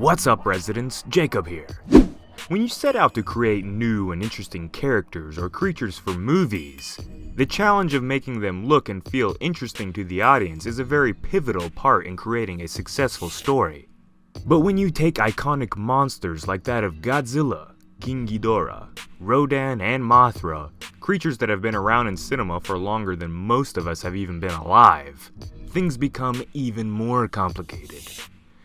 What's up, residents? Jacob here. When you set out to create new and interesting characters or creatures for movies, the challenge of making them look and feel interesting to the audience is a very pivotal part in creating a successful story. But when you take iconic monsters like that of Godzilla, King Ghidorah, Rodan, and Mothra, creatures that have been around in cinema for longer than most of us have even been alive, things become even more complicated.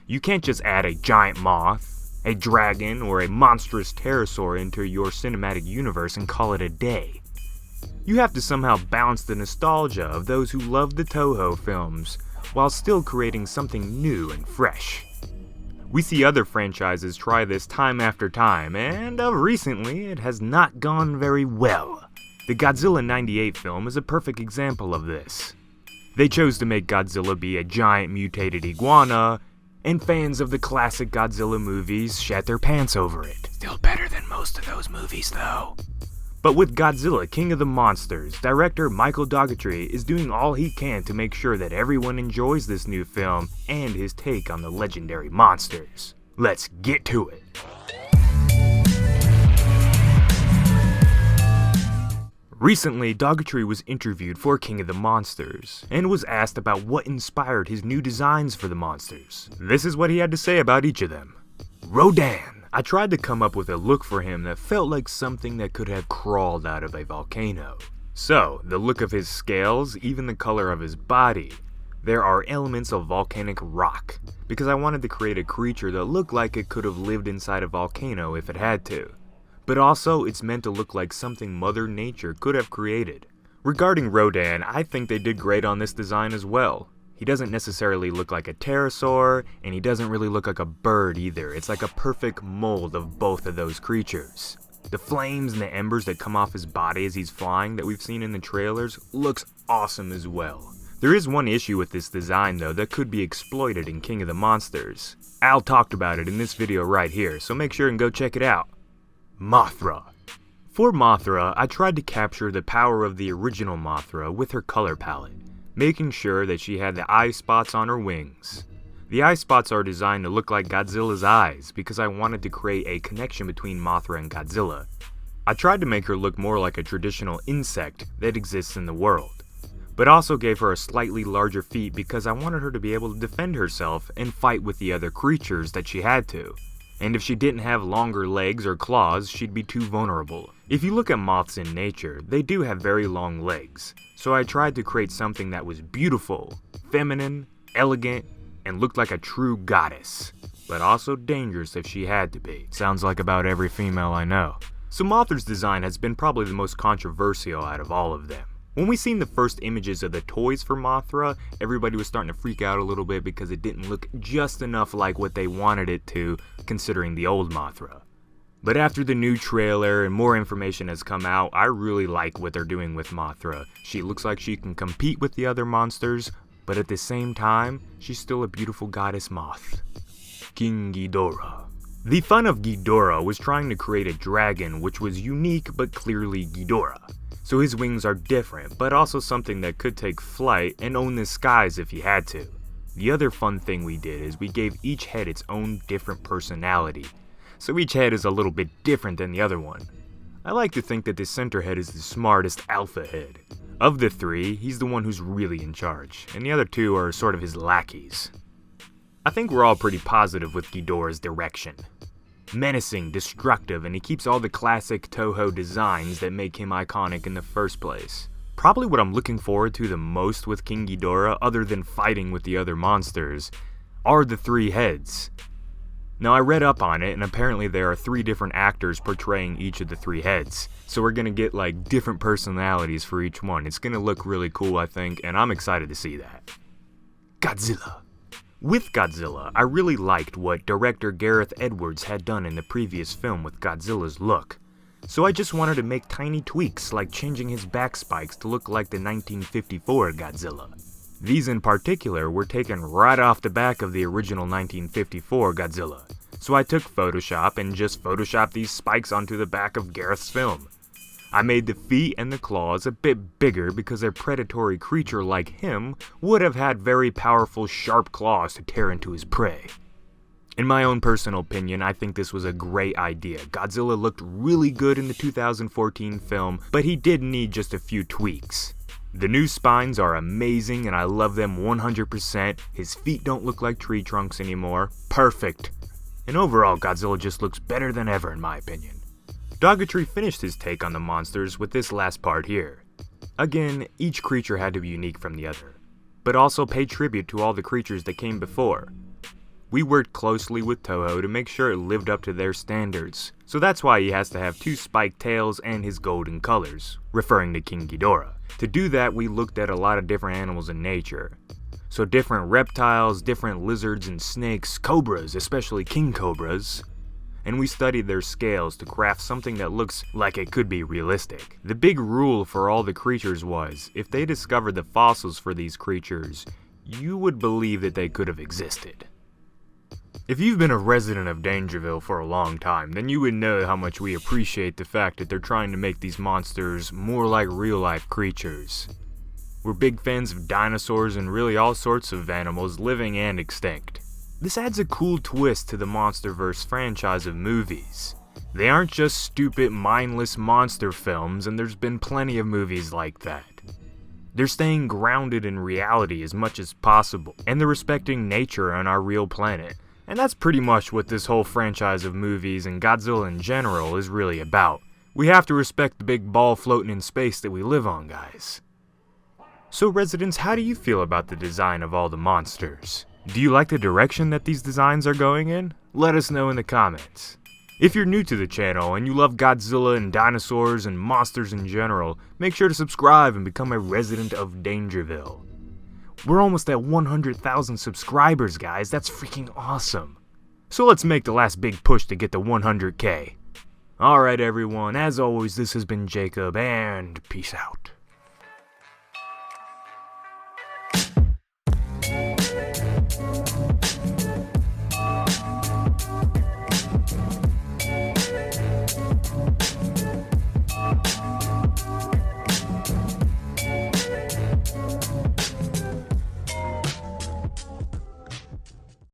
You can't just add a giant moth, a dragon, or a monstrous pterosaur into your cinematic universe and call it a day. You have to somehow balance the nostalgia of those who love the Toho films while still creating something new and fresh. We see other franchises try this time after time, and recently it has not gone very well. The Godzilla '98 film is a perfect example of this. They chose to make Godzilla be a giant mutated iguana, and fans of the classic Godzilla movies shat their pants over it. Still better than most of those movies though. But with Godzilla King of the Monsters, director Micheal Doughetry is doing all he can to make sure that everyone enjoys this new film and his take on the legendary monsters. Let's get to it. Recently, Doughetry was interviewed for King of the Monsters, and was asked about what inspired his new designs for the monsters. This is what he had to say about each of them. Rodan. I tried to come up with a look for him that felt like something that could have crawled out of a volcano. So, the look of his scales, even the color of his body, there are elements of volcanic rock, because I wanted to create a creature that looked like it could have lived inside a volcano if it had to. But also, it's meant to look like something Mother Nature could have created. Regarding Rodan, I think they did great on this design as well. He doesn't necessarily look like a pterosaur, and he doesn't really look like a bird either. It's like a perfect mold of both of those creatures. The flames and the embers that come off his body as he's flying that we've seen in the trailers looks awesome as well. There is one issue with this design though that could be exploited in King of the Monsters. Al talked about it in this video right here, so make sure and go check it out. Mothra. For Mothra, I tried to capture the power of the original Mothra with her color palette, making sure that she had the eye spots on her wings. The eye spots are designed to look like Godzilla's eyes because I wanted to create a connection between Mothra and Godzilla. I tried to make her look more like a traditional insect that exists in the world, but also gave her a slightly larger feet because I wanted her to be able to defend herself and fight with the other creatures that she had to. And if she didn't have longer legs or claws, she'd be too vulnerable. If you look at moths in nature, they do have very long legs, so I tried to create something that was beautiful, feminine, elegant, and looked like a true goddess, but also dangerous if she had to be. Sounds like about every female I know. So Mothra's design has been probably the most controversial out of all of them. When we seen the first images of the toys for Mothra, everybody was starting to freak out a little bit because it didn't look just enough like what they wanted it to, considering the old Mothra. But after the new trailer and more information has come out, I really like what they're doing with Mothra. She looks like she can compete with the other monsters, but at the same time, she's still a beautiful goddess moth. King Ghidorah. The fun of Ghidorah was trying to create a dragon which was unique but clearly Ghidorah. So his wings are different, but also something that could take flight and own the skies if he had to. The other fun thing we did is we gave each head its own different personality. So each head is a little bit different than the other one. I like to think that the center head is the smartest alpha head. Of the three, he's the one who's really in charge, and the other two are sort of his lackeys. I think we're all pretty positive with Ghidorah's direction. Menacing, destructive, and he keeps all the classic Toho designs that make him iconic in the first place. Probably what I'm looking forward to the most with King Ghidorah, other than fighting with the other monsters, are the three heads. Now I read up on it, and apparently there are 3 different actors portraying each of the 3 heads. So we're gonna get like different personalities for each one. It's gonna look really cool, I think, and I'm excited to see that. Godzilla. With Godzilla, I really liked what director Gareth Edwards had done in the previous film with Godzilla's look. So I just wanted to make tiny tweaks like changing his back spikes to look like the 1954 Godzilla. These in particular were taken right off the back of the original 1954 Godzilla. So I took Photoshop and just photoshopped these spikes onto the back of Gareth's film. I made the feet and the claws a bit bigger because a predatory creature like him would have had very powerful sharp claws to tear into his prey. In my own personal opinion, I think this was a great idea. Godzilla looked really good in the 2014 film, but he did need just a few tweaks. The new spines are amazing and I love them 100%. His feet don't look like tree trunks anymore. Perfect. And overall, Godzilla just looks better than ever in my opinion. Doughetry finished his take on the monsters with this last part here. Again, each creature had to be unique from the other, but also pay tribute to all the creatures that came before. We worked closely with Toho to make sure it lived up to their standards, so that's why he has to have 2 spiked tails and his golden colors, referring to King Ghidorah. To do that, we looked at a lot of different animals in nature. So different reptiles, different lizards and snakes, cobras, especially king cobras, and we studied their scales to craft something that looks like it could be realistic. The big rule for all the creatures was, if they discovered the fossils for these creatures, you would believe that they could have existed. If you've been a resident of Dangerville for a long time, then you would know how much we appreciate the fact that they're trying to make these monsters more like real-life creatures. We're big fans of dinosaurs and really all sorts of animals, living and extinct. This adds a cool twist to the MonsterVerse franchise of movies. They aren't just stupid, mindless monster films, and there's been plenty of movies like that. They're staying grounded in reality as much as possible, and they're respecting nature on our real planet. And that's pretty much what this whole franchise of movies and Godzilla in general is really about. We have to respect the big ball floating in space that we live on, guys. So residents, how do you feel about the design of all the monsters? Do you like the direction that these designs are going in? Let us know in the comments. If you're new to the channel and you love Godzilla and dinosaurs and monsters in general, make sure to subscribe and become a resident of Dangerville. We're almost at 100,000 subscribers, guys. That's freaking awesome. So let's make the last big push to get to 100K. Alright everyone, as always, this has been Jacob, and peace out.